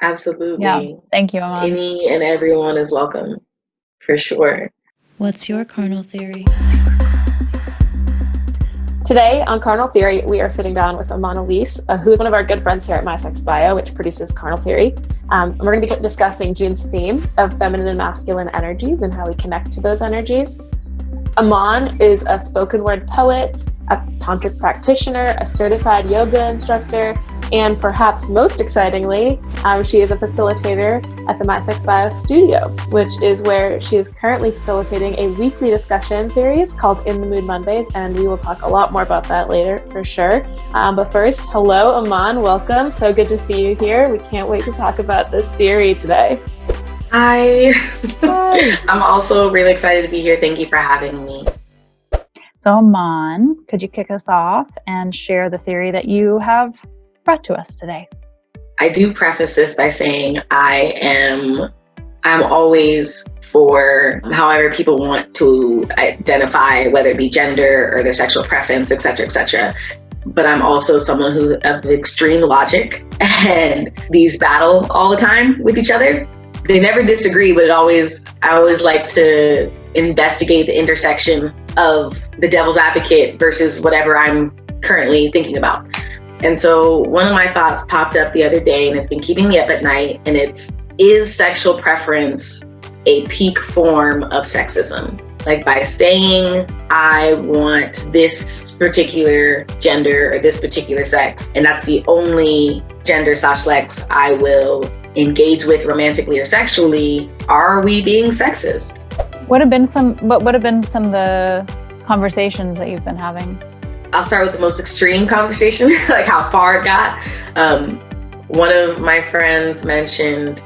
Absolutely. Yeah. Thank you, Amon. Any and everyone is welcome, for sure. What's your carnal theory? Today on Carnal Theory, we are sitting down with Amon Elise, who is one of our good friends here at My Sexual Bio, which produces Carnal Theory. And we're going to be discussing June's theme of feminine and masculine energies and how we connect to those energies. Amon is a spoken word poet, a tantric practitioner, a certified yoga instructor, and perhaps most excitingly, she is a facilitator at the My Sexual Bio studio, which is where she is currently facilitating a weekly discussion series called In the Mood Mondays, and we will talk a lot more about that later for sure. But first, hello, Amon, welcome. So good to see you here. We can't wait to talk about this theory today. Hi. I'm also really excited to be here. Thank you for having me. So Amon, could you kick us off and share the theory that you have brought to us today? I do preface this by saying I'm always for however people want to identify, whether it be gender or their sexual preference, et cetera, but I'm also someone who of extreme logic, and these battle all the time with each other. They never disagree, but I always like to investigate the intersection of the devil's advocate versus whatever I'm currently thinking about. And so one of my thoughts popped up the other day, and it's been keeping me up at night, and is sexual preference a peak form of sexism? Like, by saying I want this particular gender or this particular sex, and that's the only gender/sex I will engage with romantically or sexually, are we being sexist? What have been some of the conversations that you've been having? I'll start with the most extreme conversation, like how far it got. One of my friends mentioned,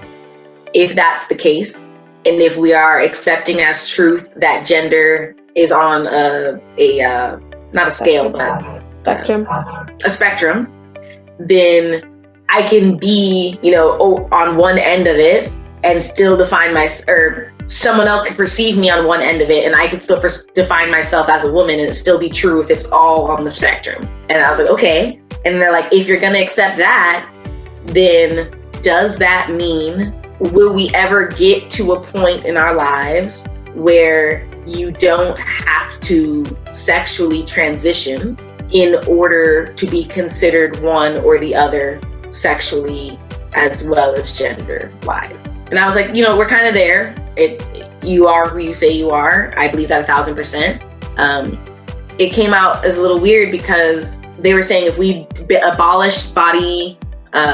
if that's the case, and if we are accepting as truth that gender is on not a scale, but a spectrum, then I can be, on one end of it and still define or someone else could perceive me on one end of it, and I could still define myself as a woman, and it still be true if it's all on the spectrum. And I was like, okay. And they're like, if you're gonna accept that, then does that mean, will we ever get to a point in our lives where you don't have to sexually transition in order to be considered one or the other sexually as well as gender-wise? And I was like, we're kind of there. You are who you say you are. I believe that 1,000%. It came out as a little weird because they were saying if we abolish body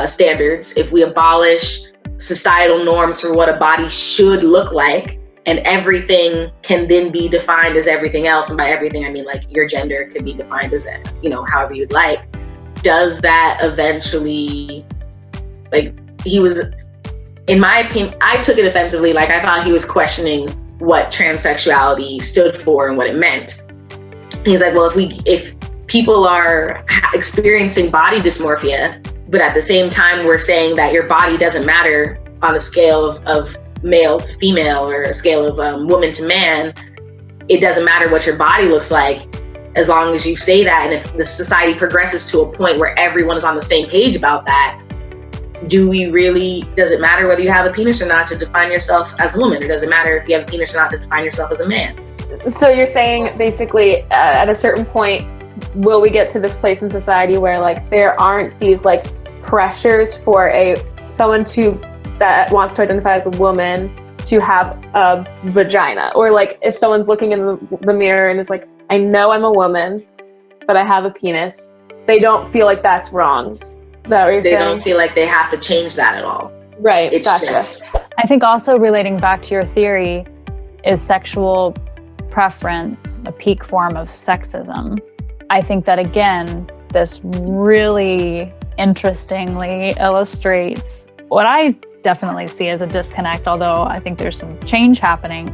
standards, if we abolish societal norms for what a body should look like, and everything can then be defined as everything else, and by everything I mean like your gender can be defined as however you'd like, does that eventually, he was, in my opinion, I took it offensively. Like, I thought he was questioning what transsexuality stood for and what it meant. And he's like, well, if people are experiencing body dysmorphia, but at the same time we're saying that your body doesn't matter on a scale of male to female or a scale of woman to man, it doesn't matter what your body looks like as long as you say that. And if the society progresses to a point where everyone is on the same page about that, does it matter whether you have a penis or not to define yourself as a woman? Or does it matter if you have a penis or not to define yourself as a man? So you're saying basically at a certain point, will we get to this place in society where there aren't these pressures for someone that wants to identify as a woman to have a vagina? Or if someone's looking in the mirror and is like, I know I'm a woman, but I have a penis, they don't feel like that's wrong. Is that what you're saying? They don't feel like they have to change that at all. Right, it's gotcha. I think also relating back to your theory, is sexual preference a peak form of sexism? I think that, again, this really interestingly illustrates what I definitely see as a disconnect, although I think there's some change happening,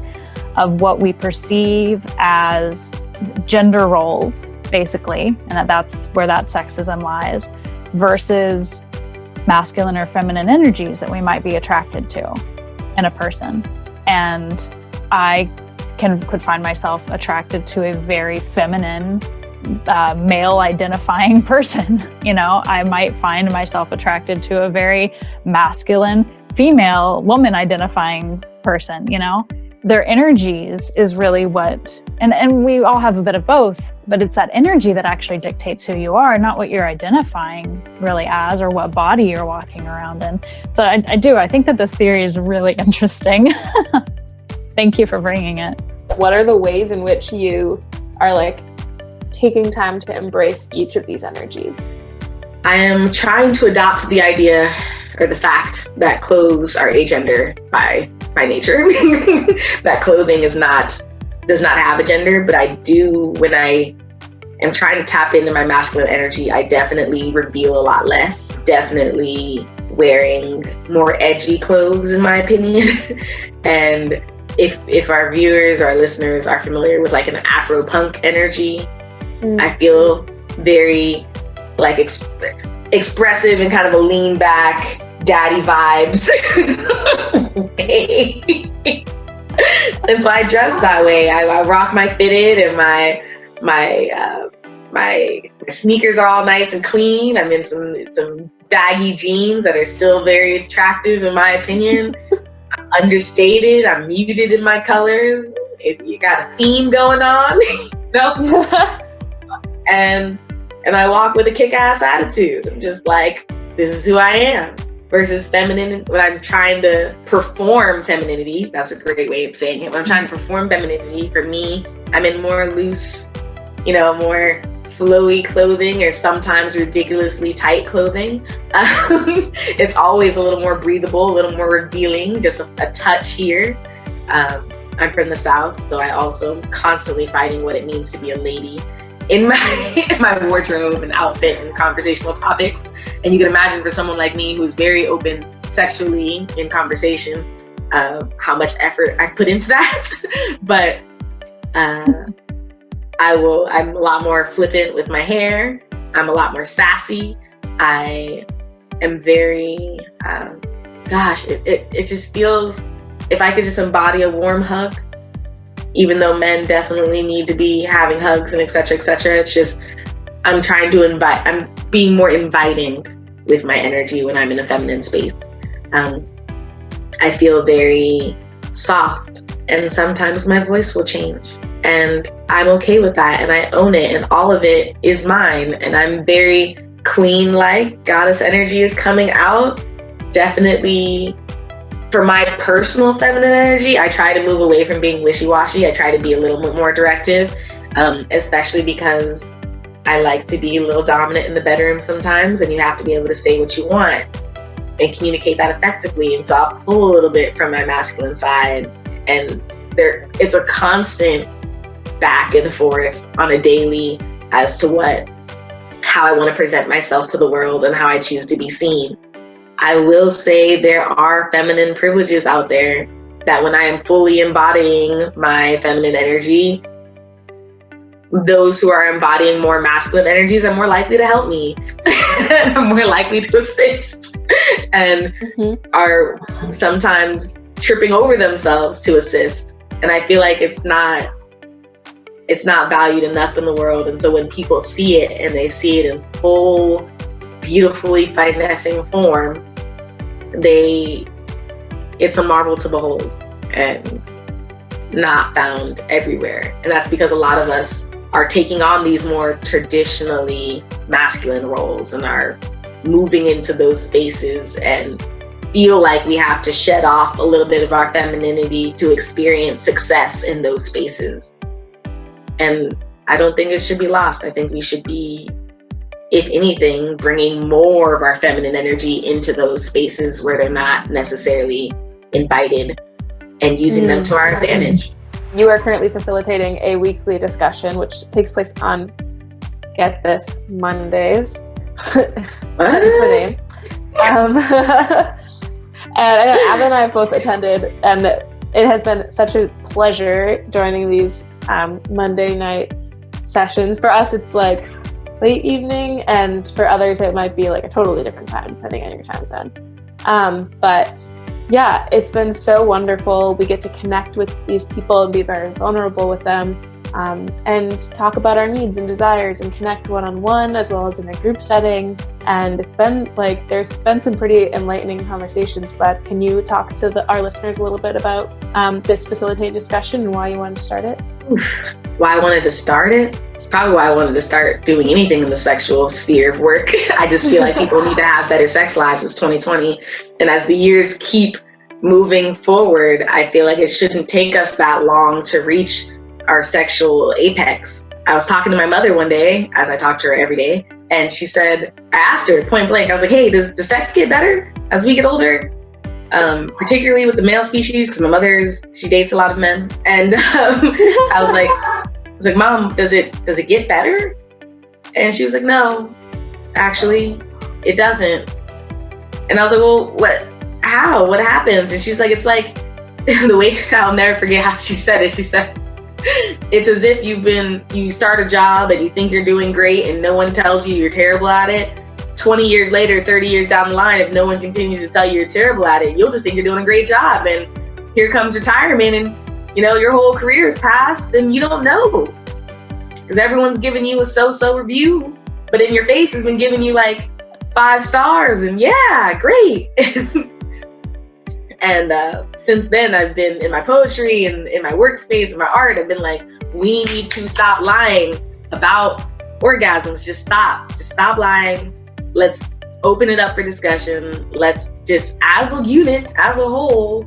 of what we perceive as gender roles, basically, and that's where that sexism lies, versus masculine or feminine energies that we might be attracted to in a person. And I could find myself attracted to a very feminine male identifying person. You know, I might find myself attracted to a very masculine female woman identifying person. You know, their energies is really what, and we all have a bit of both, but it's that energy that actually dictates who you are, not what you're identifying really as or what body you're walking around in. So I think that this theory is really interesting. Thank you for bringing it. What are the ways in which you are like taking time to embrace each of these energies? I am trying to adopt the idea or the fact that clothes are agender by nature. That clothing does not have a gender, but I do, when I am trying to tap into my masculine energy, I definitely reveal a lot less. Definitely wearing more edgy clothes, in my opinion. And if our viewers, our listeners are familiar with like an Afro punk energy, I feel very like expressive and kind of a lean back daddy vibes. And so I dress that way. I rock my fitted, and my sneakers are all nice and clean. I'm in some baggy jeans that are still very attractive in my opinion. I'm understated. I'm muted in my colors. You got a theme going on, you know? And I walk with a kick-ass attitude. I'm just like, this is who I am. Versus feminine, when I'm trying to perform femininity, that's a great way of saying it. When I'm trying to perform femininity, for me, I'm in more loose, you know, more flowy clothing, or sometimes ridiculously tight clothing. It's always a little more breathable, a little more revealing, just a touch here. I'm from the South, so I also am constantly fighting what it means to be a lady in my wardrobe and outfit and conversational topics. And you can imagine for someone like me who's very open sexually in conversation, how much effort I put into that. But I'm a lot more flippant with my hair. I'm a lot more sassy. I am very, it just feels, if I could just embody a warm hug, even though men definitely need to be having hugs and et cetera, it's just, I'm being more inviting with my energy when I'm in a feminine space. I feel very soft, and sometimes my voice will change, and I'm okay with that, and I own it, and all of it is mine, and I'm very queen-like. Goddess energy is coming out. Definitely for my personal feminine energy, I try to move away from being wishy-washy. I try to be a little bit more directive, especially because I like to be a little dominant in the bedroom sometimes, and you have to be able to say what you want and communicate that effectively. And so I'll pull a little bit from my masculine side, and it's a constant back and forth on a daily as to how I want to present myself to the world and how I choose to be seen. I will say there are feminine privileges out there that when I am fully embodying my feminine energy, those who are embodying more masculine energies are more likely to help me. I'm more likely to assist, and are sometimes tripping over themselves to assist. And I feel like it's not valued enough in the world. And so when people see it, and they see it in full, beautifully finessing form, it's a marvel to behold and not found everywhere. And that's because a lot of us are taking on these more traditionally masculine roles and are moving into those spaces and feel like we have to shed off a little bit of our femininity to experience success in those spaces. And I don't think it should be lost. I think we should be, if anything, bringing more of our feminine energy into those spaces where they're not necessarily invited, and using them to our advantage. You are currently facilitating a weekly discussion, which takes place on, get this, Mondays. That is the name. And I know Abba and I have both attended, and it has been such a pleasure joining these Monday night sessions. For us, it's like late evening, and for others, it might be like a totally different time, depending on your time zone. But yeah, it's been so wonderful. We get to connect with these people and be very vulnerable with them. and talk about our needs and desires and connect one-on-one as well as in a group setting. And it's been like, there's been some pretty enlightening conversations, but can you talk to our listeners a little bit about this facilitated discussion and why you wanted to start it? Why I wanted to start it? It's probably why I wanted to start doing anything in the sexual sphere of work. I just feel like people need to have better sex lives. It's 2020. And as the years keep moving forward, I feel like it shouldn't take us that long to reach our sexual apex. I was talking to my mother one day, as I talk to her every day, and she said, I asked her point blank, I was like, hey, does sex get better as we get older? Particularly with the male species, because my she dates a lot of men. And I was like, Mom, does it get better? And she was like, no, actually, it doesn't. And I was like, well, how? What happens? And she's like, it's like, the way, I'll never forget how she said it. She said, it's as if you start a job and you think you're doing great and no one tells you you're terrible at it. 20 years later, 30 years down the line, if no one continues to tell you you're terrible at it, you'll just think you're doing a great job. And here comes retirement and, your whole career is passed and you don't know. Because everyone's giving you a so-so review, but in your face has been giving you like 5 stars and yeah, great. And since then, I've been in my poetry and in my workspace and my art, I've been like, we need to stop lying about orgasms. Just stop lying. Let's open it up for discussion. Let's just, as a unit, as a whole,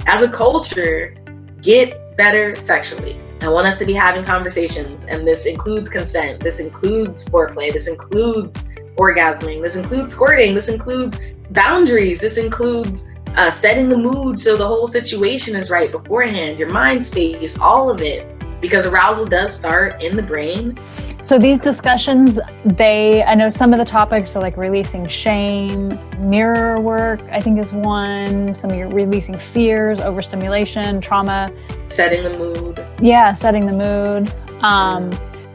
as a culture, get better sexually. I want us to be having conversations, and this includes consent. This includes foreplay. This includes orgasming. This includes squirting. This includes boundaries. This includes setting the mood so the whole situation is right beforehand, your mind space, all of it, because arousal does start in the brain. So these discussions, I know some of the topics are like releasing shame, mirror work, I think is one, some of your releasing fears, overstimulation, trauma. Setting the mood. Yeah, setting the mood.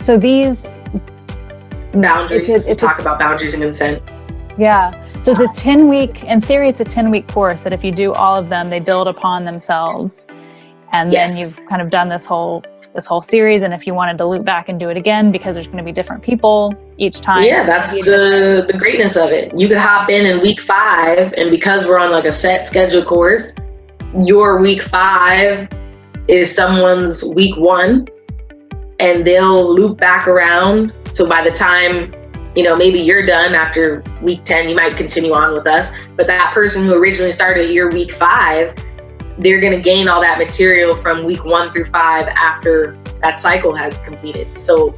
So these... Boundaries, talk about boundaries and consent. Yeah. So it's a 10-week, in theory, it's a 10-week course that if you do all of them, they build upon themselves. And then you've kind of done this whole series. And if you wanted to loop back and do it again, because there's going to be different people each time. Yeah, that's the greatness of it. You could hop in week 5, and because we're on like a set schedule course, your week 5 is someone's week 1, and they'll loop back around. So by the time maybe you're done after week 10, you might continue on with us, but that person who originally started your week 5, they're going to gain all that material from week 1 through 5 after that cycle has completed. So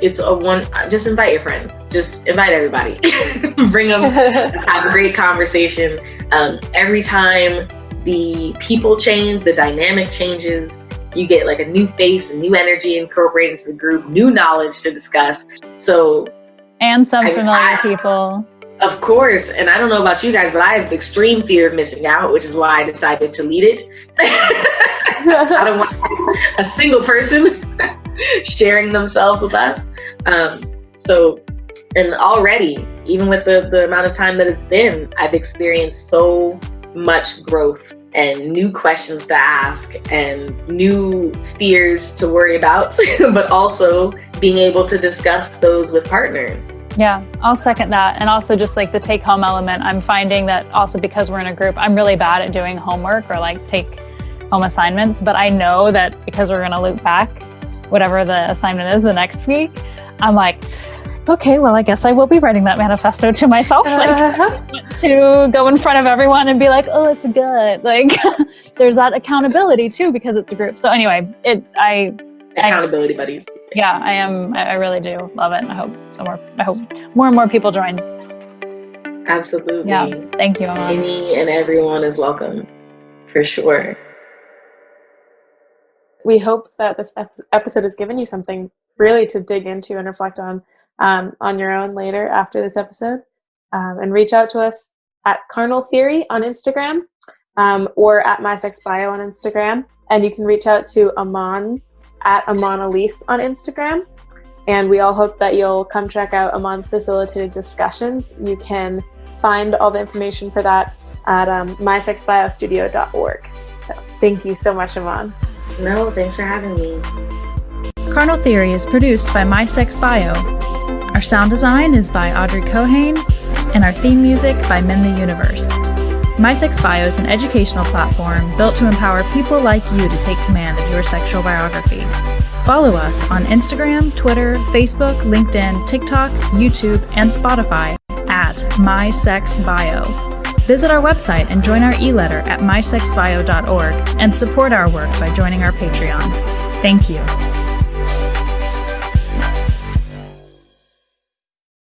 it's just invite your friends, just invite everybody, bring them, have a great conversation. Every time the people change, the dynamic changes, you get like a new face, a new energy incorporated into the group, new knowledge to discuss. And some familiar people. Of course. And I don't know about you guys, but I have extreme fear of missing out, which is why I decided to lead it. I don't want a single person sharing themselves with us. And already, even with the amount of time that it's been, I've experienced so much growth and new questions to ask and new fears to worry about, but also being able to discuss those with partners. Yeah, I'll second that. And also just like the take home element, I'm finding that also because we're in a group, I'm really bad at doing homework or like take home assignments, but I know that because we're going to loop back, whatever the assignment is the next week, I'm like, okay, well, I guess I will be writing that manifesto to myself, to go in front of everyone and be like, oh, it's good. Like there's that accountability too, because it's a group. So anyway, accountability buddies. Yeah, I really do love it. And I hope more and more people join. Absolutely. Yeah. Thank you, Amon. Any and everyone is welcome, for sure. We hope that this episode has given you something really to dig into and reflect on your own later after this episode. And reach out to us at Carnal Theory on Instagram, or at My Sexual Bio on Instagram. And you can reach out to Amon at Amon Elise on Instagram. And we all hope that you'll come check out Amon's facilitated discussions. You can find all the information for that at mysexbiostudio.org. So thank you so much, Amon. No, thanks for having me. Carnal Theory is produced by My Sex Bio. Our sound design is by Audrey Cohane, and our theme music by Min the Universe. My Sex Bio is an educational platform built to empower people like you to take command of your sexual biography. Follow us on Instagram, Twitter, Facebook, LinkedIn, TikTok, YouTube, and Spotify at My Sex Bio. Visit our website and join our e-letter at mysexbio.org and support our work by joining our Patreon. Thank you.